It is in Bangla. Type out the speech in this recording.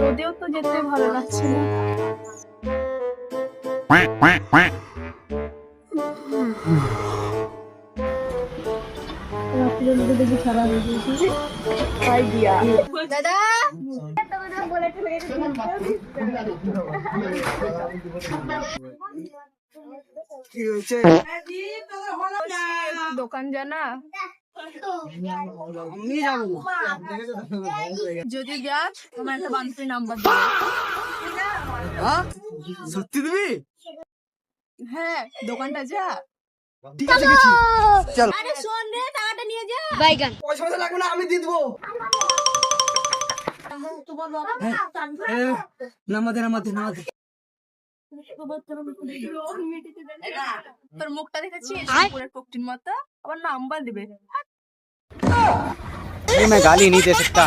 রোদেও তো যেতে ভালো লাগছে না। দাদা কি হয়েছে? দোকান জানা আমি যাবো। যদি যাস তোমার একটা বান্ধবীর নাম্বার দিবে। সত্যি দিবি? হ্যাঁ, দোকানটা যা। ঠিক আছে গেছি। চল। আরে শোন রে, টাকাটা নিয়ে যা। বাইগান পয়সা লাগবে না, আমি দিয়ে দেবো। নামাতে। তোর মুখটা দেখেছিস পুরো পকটির মতো, আবার নাম্বার দিবে। मैं गाली नहीं दे सकता।